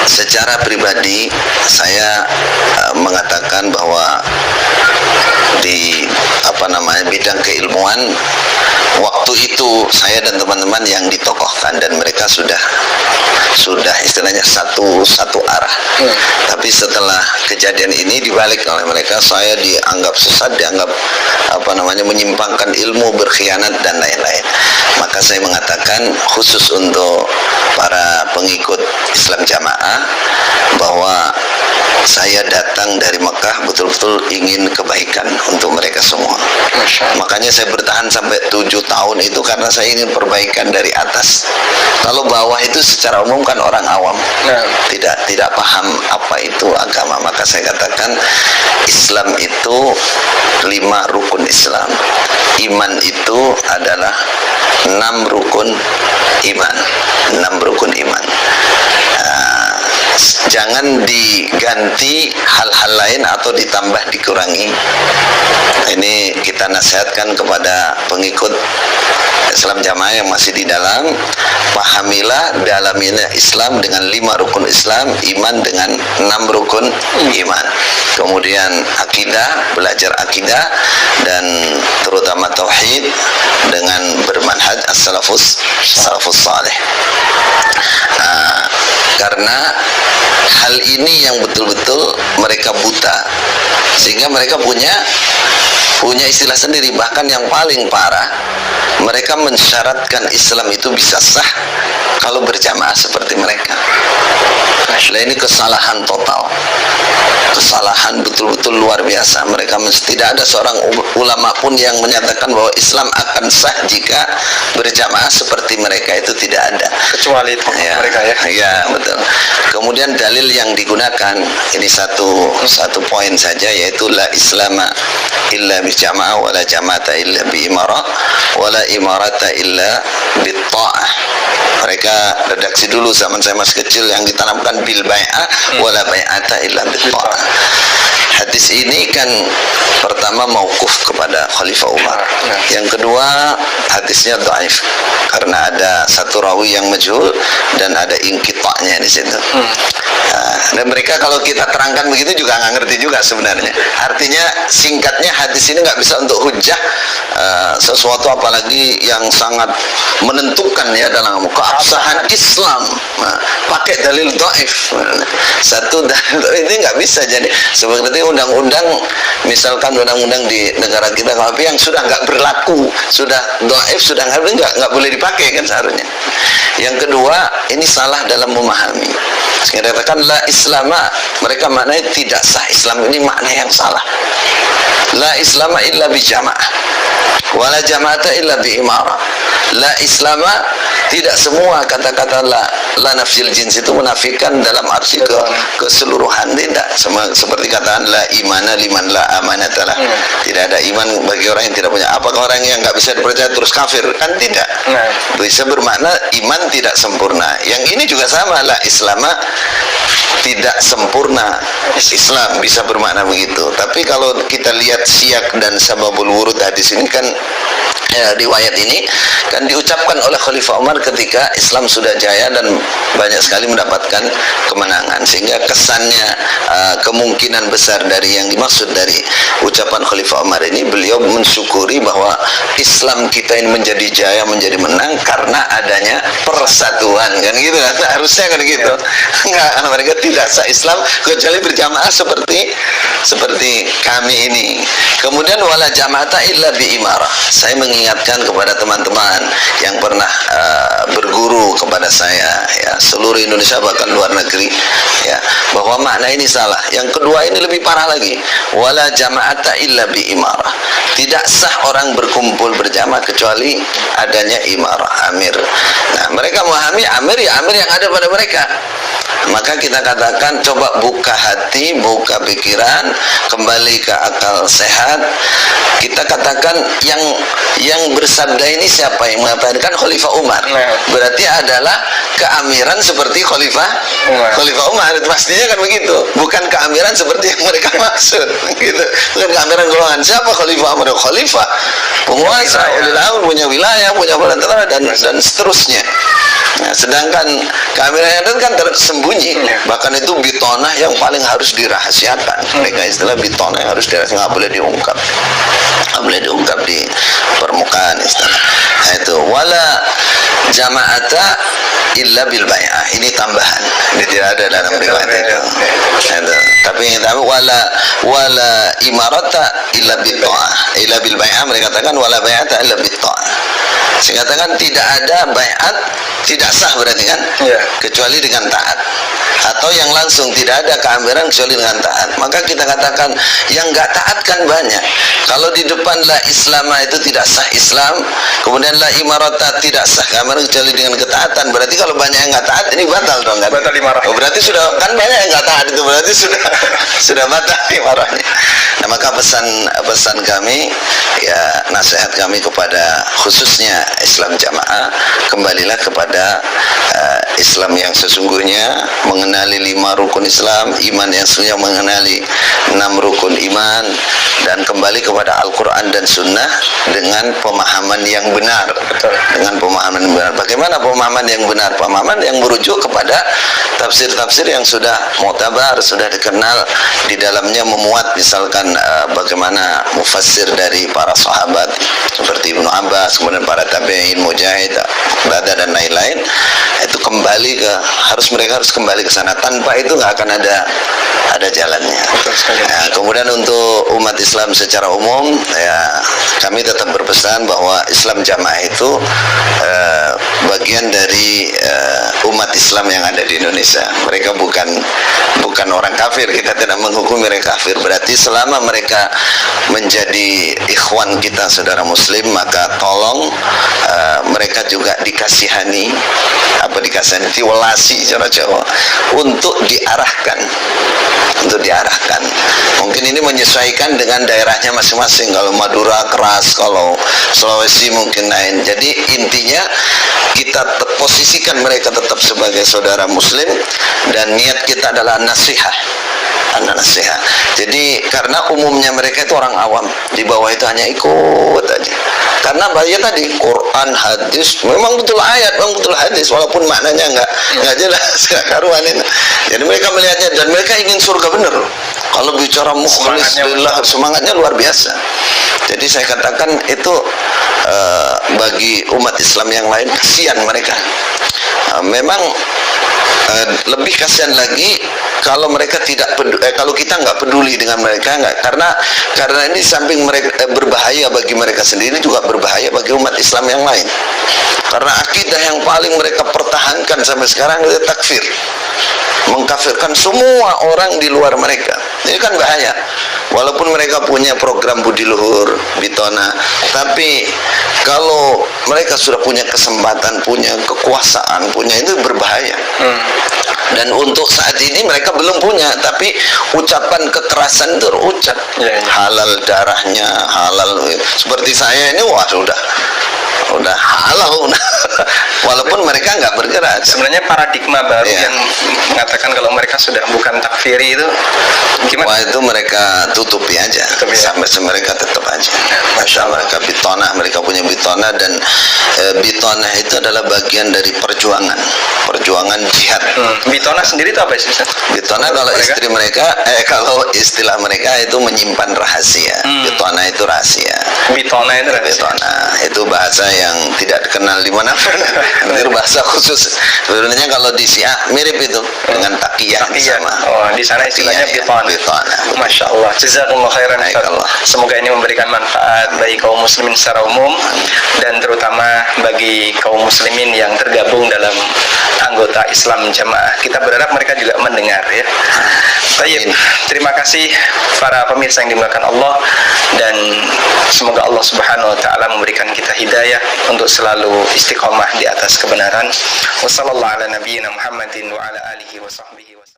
Secara pribadi saya mengatakan bahwa di bidang keilmuan waktu itu saya dan teman-teman yang ditokohkan dan mereka sudah istilahnya satu arah. Tapi setelah kejadian ini dibalik oleh mereka, saya dianggap sesat, dianggap menyimpangkan ilmu, berkhianat dan lain-lain. Maka saya mengatakan khusus untuk para pengikut Islam Jamaah bahwa saya datang dari Mekah betul-betul ingin kebaikan untuk mereka semua. Makanya saya bertahan sampai 7 tahun itu karena saya ingin perbaikan dari atas. Kalau bawah itu secara umum kan orang awam, tidak paham apa itu agama. Maka saya katakan Islam itu 5 rukun Islam. Iman itu adalah 6 rukun iman. 6 rukun iman. Jangan diganti hal-hal lain atau ditambah dikurangi. Ini kita nasihatkan kepada pengikut Islam Jamaah yang masih di dalam. Pahamilah dalamilah Islam dengan 5 rukun Islam, iman dengan 6 rukun iman. Kemudian akidah, belajar akidah dan terutama tauhid dengan bermanhaj as-salafus salih. Karena hal ini yang betul-betul mereka buta, sehingga mereka punya istilah sendiri. Bahkan yang paling parah, mereka mensyaratkan Islam itu bisa sah kalau berjamaah seperti mereka. Nah, ini kesalahan total, kesalahan betul-betul luar biasa. Mereka tidak ada seorang ulama pun yang menyatakan bahwa Islam akan sah jika berjamaah seperti mereka, itu tidak ada, kecuali mereka ya betul. Kemudian dalil yang digunakan ini satu poin saja, yaitu la islama illa bi jamaah wala jama'ata illa bi imarah wala imarata illa bi ta'ah. Mereka redaksi dulu zaman saya masih kecil yang ditanamkan bil bai'ah wala bai'ata illa bi ta'ah. Hadis ini kan pertama mauquf kepada Khalifah Umar. Yang kedua hadisnya dhaif karena ada satu rawi yang majhul dan ada inqita'nya di situ. Dan mereka kalau kita terangkan begitu juga nggak ngerti juga sebenarnya. Artinya singkatnya hadis ini nggak bisa untuk hujah sesuatu apalagi yang sangat menentukan ya dalam keabsahan Islam. Pakai dalil dhaif. Satu dalil ini nggak bisa. Jadi seperti undang-undang, misalkan undang-undang di negara kita tapi yang sudah nggak berlaku, sudah dhaif, sudah nggak boleh dipakai kan seharusnya. Yang kedua, ini salah dalam memahami. Saya katakan la islama, mereka maknanya tidak sah. Islam ini makna yang salah. La islama illa bi jamaah wala jama'ata illa bi imarah. La islama, tidak semua kata-kata la nafsil jins itu menafikan dalam arti keseluruhan, tidak. Seperti kataan la imana liman la amanatalah. Tidak ada iman bagi orang yang tidak punya. Apakah orang yang nggak bisa dipercaya terus kafir? Kan tidak. Bisa bermakna iman tidak sempurna. Yang ini juga sama, la islama tidak sempurna. Islam bisa bermakna begitu. Tapi kalau kita lihat siyak dan sababul wurud hadis ini kan riwayat ini kan diucapkan oleh Khalifah Umar ketika Islam sudah jaya dan banyak sekali mendapatkan kemenangan, sehingga kesannya kemungkinan besar dari yang dimaksud dari ucapan Khalifah Umar ini, beliau mensyukuri bahwa Islam kita ini menjadi jaya, menjadi menang karena adanya persatuan, kan gitu kan, harusnya kan gitu. Enggak, mereka tidak sah Islam kecuali berjamaah seperti kami ini. Kemudian wala jama'ata illa bi imarah. Saya mengingatkan kepada teman-teman yang pernah berguru kepada saya ya, seluruh Indonesia bahkan luar negeri ya, bahwa makna ini salah. yang kedua ini lebih parah lagi. Wala jama'ata illa bi imarah. Tidak sah orang berkumpul berjamaah kecuali adanya imarah, amir. Nah, mereka memahami amir ya amir yang ada pada mereka. Maka kita katakan coba buka hati, buka pikiran, kembali ke akal sehat. Kita katakan yang bersabda ini siapa yang mengatakan? Kan Khalifah Umar. Berarti adalah keamiran seperti Khalifah Umar. Pastinya kan begitu. Bukan keamiran seperti yang mereka maksud. Gitu. Bukan keamiran golongan. Siapa Khalifah Umar? Khalifah penguasa, ulil amr, punya wilayah, punya perantara dan seterusnya. Nah, sedangkan keamiran yang kan tersembunyi, bahkan itu bitonah yang paling harus dirahasiakan. Mereka istilah bitonah yang harus dirahasiakan, nggak boleh diungkap, nggak boleh diungkap di permukaan istilah. Nah, itu wala jama'ata illa bil bai'ah. Ini tambahan, ini tidak ada dalam riwayat itu. Tapi yang tahu wala imarata illa bil ta'ah, illa bil bai'ah. Mereka katakan wala bai'ata illa bil ta'ah. Sehingga katakan tidak ada bai'at, tidak sah berarti kan, kecuali dengan taat. Atau yang langsung tidak ada keamiran kecuali dengan taat. Maka kita katakan yang nggak taat kan banyak. Kalau di depan la islama itu tidak sah Islam, kemudian la imarata tidak sah keamiran kecuali dengan ketaatan. Berarti kalau banyak yang nggak taat ini batal dong kan? Batal imarah. Oh, berarti sudah kan banyak yang nggak taat itu berarti sudah batal imarahnya. Nah, maka pesan kami ya, nasihat kami kepada khususnya Islam jamaah, kembalilah kepada Islam yang sesungguhnya, mengenali 5 rukun Islam, iman yang sesungguhnya mengenali 6 rukun iman, dan kembali kepada Al-Quran dan Sunnah dengan pemahaman yang benar. Dengan pemahaman yang benar. Bagaimana pemahaman yang benar? Pemahaman yang merujuk kepada tafsir-tafsir yang sudah mu'tabar, sudah dikenal, di dalamnya memuat misalkan bagaimana mufassir dari para sahabat seperti Ibnu Abbas, kemudian para tabi'in, Mujahid, Bada dan lain-lain. Itu kembali ke mereka harus kembali ke sana. Tanpa itu nggak akan ada jalannya. Nah, kemudian untuk umat Islam secara umum, ya kami tetap berpesan bahwa Islam jamaah itu bagian dari umat Islam yang ada di Indonesia. Mereka bukan orang kafir. Kita tidak menghukum mereka kafir. Berarti selama mereka menjadi ikhwan kita, saudara Muslim, maka tolong mereka juga dikasihani, diwelasi cara Jawa, untuk diarahkan. Mungkin ini menyesuaikan dengan daerahnya masing-masing. Kalau Madura keras, kalau Sulawesi mungkin lain. Jadi intinya kita posisikan mereka tetap sebagai saudara Muslim, dan niat kita adalah nasihat. Jadi karena umumnya mereka itu orang awam, di bawah itu hanya ikut aja. Karena bahaya tadi Quran, hadis, memang betul ayat, memang betul hadis, walaupun maknanya nggak jelas, nggak karuan ini. Jadi mereka melihatnya, dan mereka ingin surga bener. Kalau bicara mukhlis lillah, semangatnya luar biasa. Jadi saya katakan itu bagi umat Islam yang lain, kasihan mereka. Memang lebih kasihan lagi kalau mereka kalau kita nggak peduli dengan mereka, karena ini samping mereka berbahaya bagi mereka sendiri, juga berbahaya bagi umat Islam yang lain. Karena akidah yang paling mereka pertahankan sampai sekarang itu takfir, mengkafirkan semua orang di luar mereka. Ini kan bahaya. Walaupun mereka punya program budi luhur, bitona, tapi kalau mereka sudah punya kesempatan, punya kekuasaan, itu berbahaya. Dan untuk saat ini mereka belum punya, tapi ucapan kekerasan itu terucap. Halal darahnya, halal. Seperti saya ini, wah sudah halal. Walaupun mereka nggak bergerak. Sebenarnya paradigma baru yang mengatakan kalau mereka sudah bukan takfiri itu gimana? Wah, itu mereka tutupi aja. Sampai mereka tetap aja. Masya Allah, mereka bitonah, mereka punya bitonah, dan bitonah itu adalah bagian dari perjuangan jihad. Bitonah sendiri itu apa sih? Bitonah kalau istri mereka, kalau istilah mereka itu menyimpan rahasia. Bitonah itu rahasia. Bitonah itu bahasa yang tidak dikenal di mana pun. Itu bahasa khusus. Sebenarnya kalau di Syiah mirip itu dengan taqiyah sama. Oh, di sana istilahnya bitonah. Masya Allah. Jazakumullah khairan. Semoga ini memberikan manfaat bagi kaum muslimin secara umum, dan terutama bagi kaum muslimin yang tergabung dalam anggota Islam jamaah. Kita berharap mereka juga mendengar ya. Baik, Amin. terima kasih para pemirsa yang dimuliakan Allah, dan semoga Allah Subhanahu wa taala memberikan kita hidayah untuk selalu istiqomah di atas kebenaran. Wassallallahu ala nabiyyina Muhammadin wa ala alihi wa sahbihi.